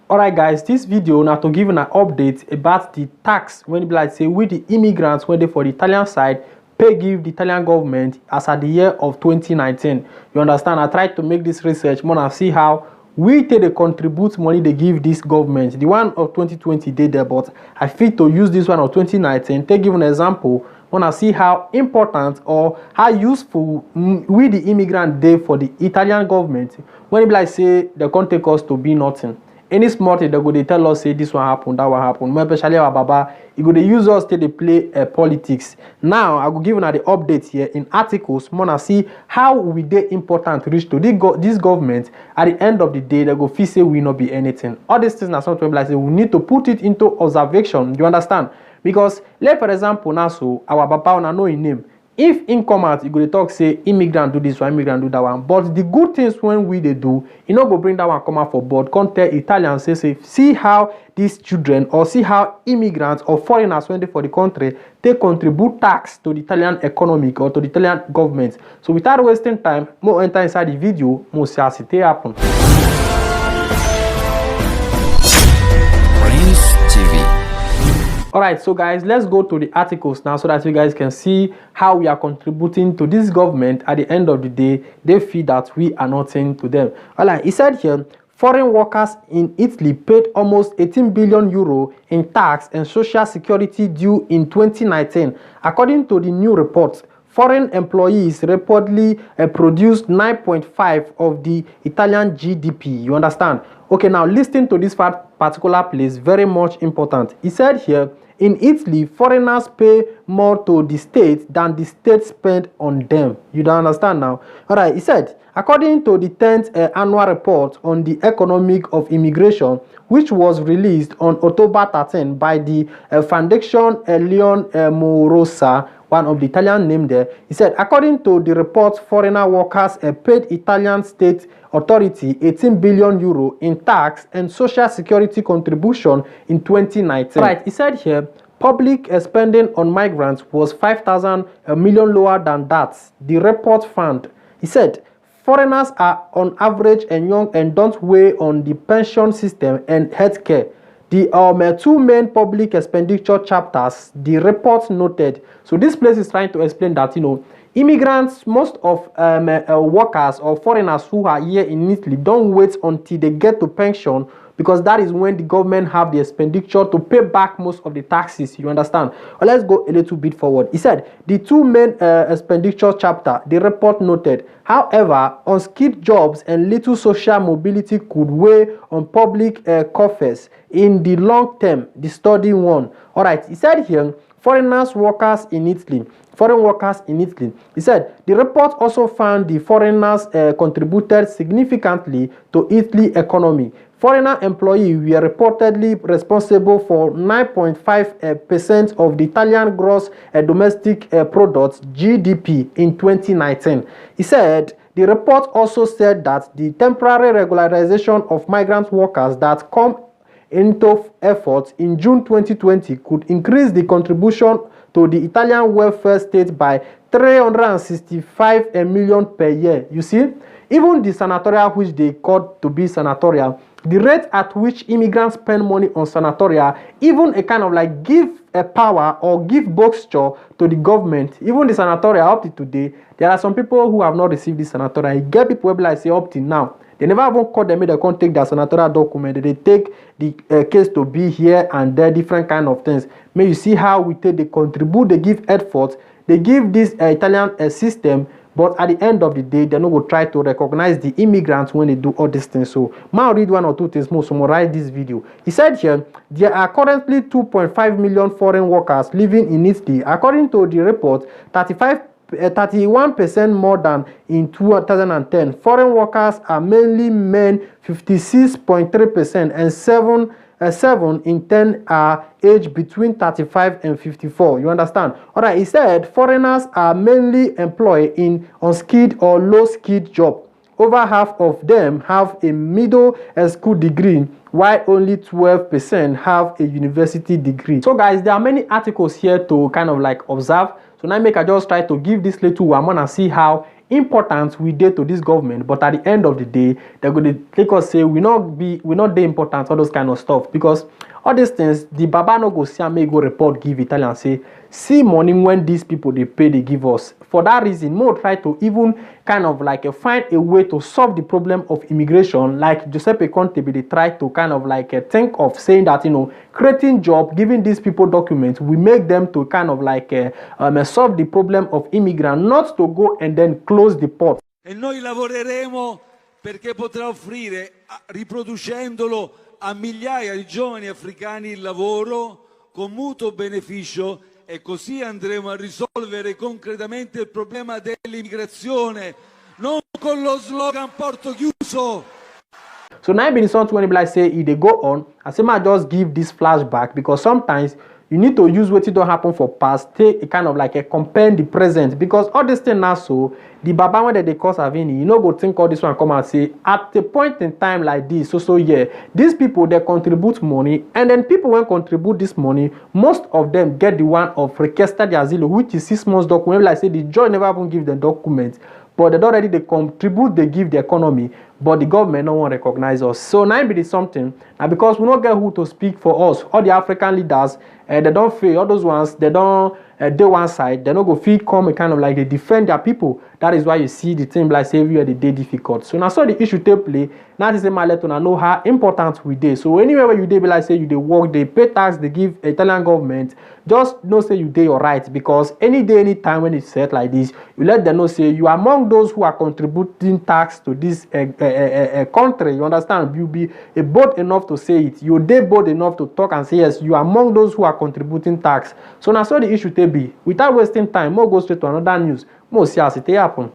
Alright guys, this video now to give an update about the tax when it be like say with the immigrants when they for the Italian side pay give the Italian government as at the year of 2019. You understand? I tried to make this research more and see how we take the contribute money they give this government. The one of 2020 did there, but I fit to use this one of 2019. Take give an example. Wanna see how important or how useful we the immigrant day for the Italian government when it be like say they can't take us to be nothing. Any small thing they go they tell us say this one happen, that one happen. More especially our baba, he go they use us to they play politics. Now I go give you the update here in articles. Wanna see how we they important reach to this government. At the end of the day, they go feel say we not be anything. All these things are something like say we need to put it into observation. You understand? Because let for example now so our baba na know his name. If in come out, you go to talk say immigrant do this one, immigrant do that one. But the good things when we they do, you know go bring that one come out for board. Can't tell Italians say see how these children or see how immigrants or foreigners when they for the country they contribute tax to the Italian economic or to the Italian government. So without wasting time, more enter inside the video, more see as it happen. Alright, so guys, let's go to the articles now so that you guys can see how we are contributing to this government. At the end of the day, they feel that we are nothing to them. Alright, he said here, foreign workers in Italy paid almost 18 billion euro in tax and social security due in 2019. According to the new report, foreign employees reportedly produced 9.5% of the Italian GDP. You understand? Okay, now listen to this particular place, very much important. He said here, in Italy, foreigners pay more to the state than the state spend on them. You don't understand now? Alright, he said, according to the 10th annual report on the economic of immigration, which was released on October 13 by the Foundation Leon Morosa, one of the Italian name there, he said, according to the report, foreigner workers paid Italian state authority 18 billion euro in tax and social security contribution in 2019. Right, he said here, public spending on migrants was 5,000 million lower than that. The report found, he said, foreigners are on average and young and don't weigh on the pension system and healthcare. The two main public expenditure chapters, the report noted. So this place is trying to explain that, you know, immigrants, most of workers or foreigners who are here in Italy don't wait until they get to pension, because that is when the government have the expenditure to pay back most of the taxes. You understand? Well, let's go a little bit forward. He said the two main expenditure chapter, the report noted, however, unskilled jobs and little social mobility could weigh on public coffers in the long term, the study one. All right, he said here, foreign workers in Italy. He said the report also found the foreigners contributed significantly to Italy's economy. Foreigner employees were reportedly responsible for 9.5% of the Italian gross domestic product (GDP) in 2019. He said the report also said that the temporary regularization of migrant workers that come into effort in June 2020 could increase the contribution to the Italian welfare state by 365 million per year. You see, even the sanatoria, which they called to be sanatoria, the rate at which immigrants spend money on sanatoria, even a kind of like give a power or give posture to the government. Even the sanatoria up to today, there are some people who have not received this sanatoria. You get people who like say up to now, they never even call them, they can't take their sanatoria document. They take the case to be here and there, different kind of things. May you see how we take, they contribute, they give effort, they give this Italian system. But at the end of the day, they're not going to try to recognize the immigrants when they do all these things. So, I'll read one or two things more, summarize this video. He said here, there are currently 2.5 million foreign workers living in Italy. According to the report, 31% more than in 2010. Foreign workers are mainly men, 56.3%, and 7 in 10 are aged between 35 and 54. You understand? Alright, he said foreigners are mainly employed in unskilled or low-skilled jobs. Over half of them have a middle school degree, while only 12% have a university degree. So guys, there are many articles here to kind of like observe. So now I just try to give this little one and see how important we dey to this government, but at the end of the day they're going to take us say we not dey important, all those kind of stuff, because all these things the baba no go see am make go report give Italian say see money when these people they pay they give us. For that reason, more try to even kind of like find a way to solve the problem of immigration, like Giuseppe Conte they try to kind of like think of saying that, you know, creating job, giving these people documents, we make them to kind of like solve the problem of immigrants, not to go and then close the port. E noi lavoreremo perché potrà offrire, riproducendolo, a migliaia di giovani africani il lavoro con mutuo beneficio, e così andremo a risolvere concretamente il problema dell'immigrazione, non con lo slogan porto chiuso. So now be the something when like say if they go on, I say I just give this flashback, because sometimes you need to use what don't happen for past, take a kind of like a compare the present, because all this thing now, so the baba when they cause Avini, you know, go think all this one come and say at the point in time like this, so yeah, these people they contribute money, and then people when contribute this money, most of them get the one of requested asilo, which is 6 months document. Like say the judge never even give the document, but they already they contribute, they give the economy, but the government no one recognize us. So now be the something, and because we don't get who to speak for us, all the African leaders, they don't fail, all those ones, they don't they one side, they don't go feel come a kind of like they defend their people. That is why you see the thing like say everywhere the day difficult. So now so the issue take play. Now this is my let know how important we dey. So anywhere where you dey be like say you dey work, they pay tax, they give Italian government, just know say you dey alright, because any day, any time when it's set like this, you let them know say you are among those who are contributing tax to this country. You understand? You be bold enough to say it. You dey bold enough to talk and say yes, you are among those who are contributing tax. So now so the issue take be. Without wasting time, more go straight to another news. More see as it happen.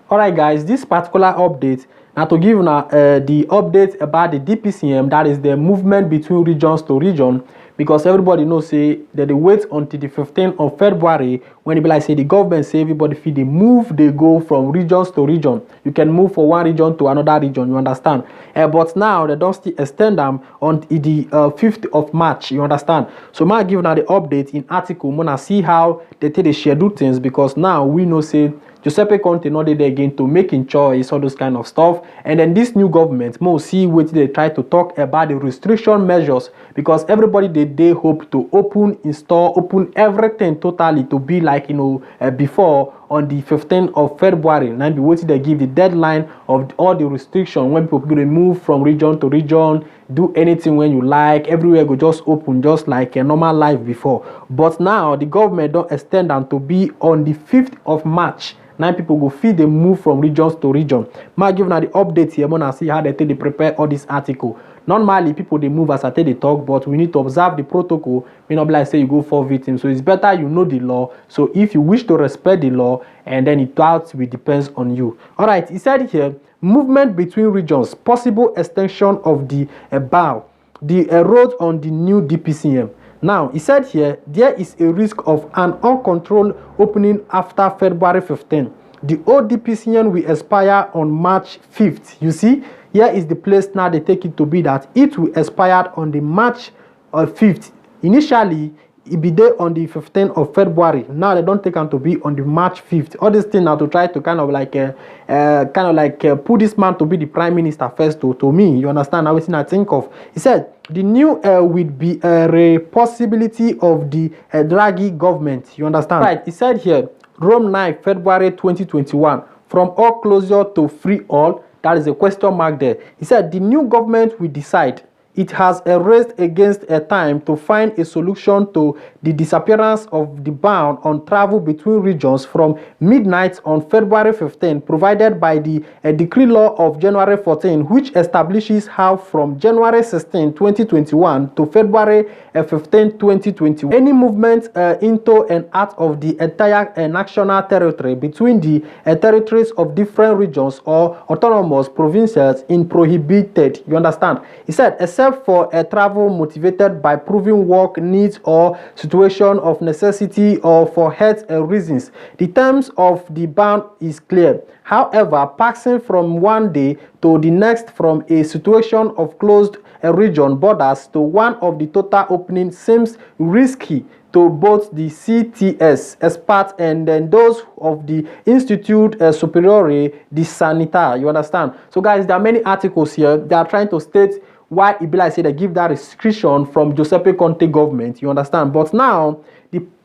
Alright guys, this particular update now to give now the update about the DPCM, that is the movement between regions to region, because everybody knows say that they wait until the 15th of February when it be like say the government say everybody feel they move, they go from regions to region. You can move from one region to another region, you understand? But now they don't still extend them on the 5th of March, you understand? So I give now the update in article, I'm gonna see how they take the schedule things, because now we know say Giuseppe Conte not there again to making choice, all those kind of stuff. And then this new government, more see what they try to talk about the restriction measures, because everybody they hope to open, install, open everything totally to be like, you know, before on the 15th of February. Now be waiting they give the deadline of all the restriction when people go move from region to region, do anything when you like, everywhere go just open just like a normal life before. But now the government don't extend them to be on the 5th of March. Now people go feed they move from regions to region. Might give now the update here, and see how they take they prepare all this article. Normally people they move as I take they talk, but we need to observe the protocol. We not like say you go for victims. So it's better you know the law. So if you wish to respect the law, and then it will depends on you. Alright, he said here, movement between regions, possible extension of the BAO, the road on the new DPCM. Now, he said here, there is a risk of an uncontrolled opening after February 15. The old DPCM will expire on March 5th. You see, here is the place now they take it to be that it will expire on the March 5th. Initially, it be there on the 15th of February. Now they don't take them to be on the March 5th. All this thing now to try to kind of like put this man to be the prime minister first to me. You understand? Now everything I think of. He said the new will be a possibility of the Draghi government. You understand? Right. He said here, Rome 9, February 2021. From all closure to free all. That is a question mark there. He said the new government will decide. It has a race against a time to find a solution to the disappearance of the ban on travel between regions from midnight on February 15, provided by the decree law of January 14, which establishes how from January 16, 2021 to February 15, 2021, any movement into and out of the entire national territory between the territories of different regions or autonomous provinces is prohibited. You understand? He said, except except for a travel motivated by proving work needs or situation of necessity or for health reasons. The terms of the ban is clear. However, passing from one day to the next from a situation of closed region borders to one of the total opening seems risky to both the CTS experts and then those of the Institute Superiore de Sanità. You understand? So guys, there are many articles here that are trying to state why it be like say they give that restriction from Giuseppe Conte government. You understand? But now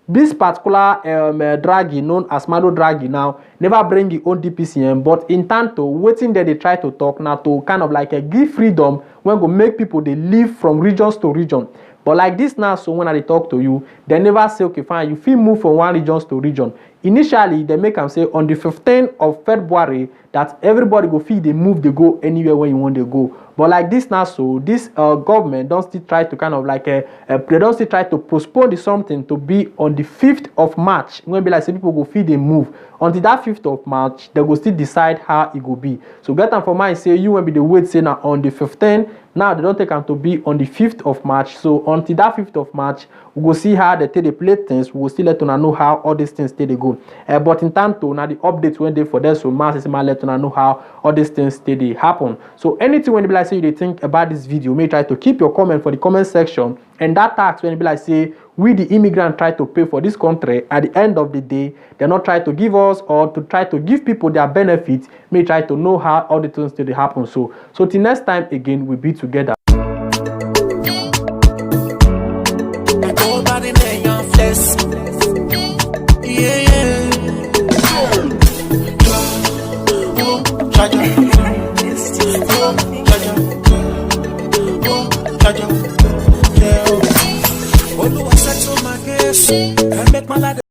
this particular Draghi, known as Mario Draghi, now never bring his own DPCM, but in tanto waiting that they try to talk now to kind of like give freedom when go make people they live from regions to region. But like this now, so when I talk to you, they never say, okay, fine, you feel move from one region to region. Initially, they make them say on the 15th of February that everybody go feel they move, they go anywhere when you want to go. But like this now, so this government don't still try to kind of like they don't still try to postpone the something to be on the 5th of March. When be like say people go feel they move until that 5th of March, they go still decide how it go be. So get them for mind say you when be the wait say now on the 15th. Now they don't take them to be on the 5th of March. So until that 5th of March, we go see how they take the play things. We will still let you know how all these things they go. But in time to now the updates when they for them, so mass is let you know how all these things they happen. So anything when you be like say you think about this video, may try to keep your comment for the comment section. And that tax when you be like say we the immigrant try to pay for this country, at the end of the day they're not trying to give us or to try to give people their benefits. May try to know how all the things they happen. So till next time again, we'll be together.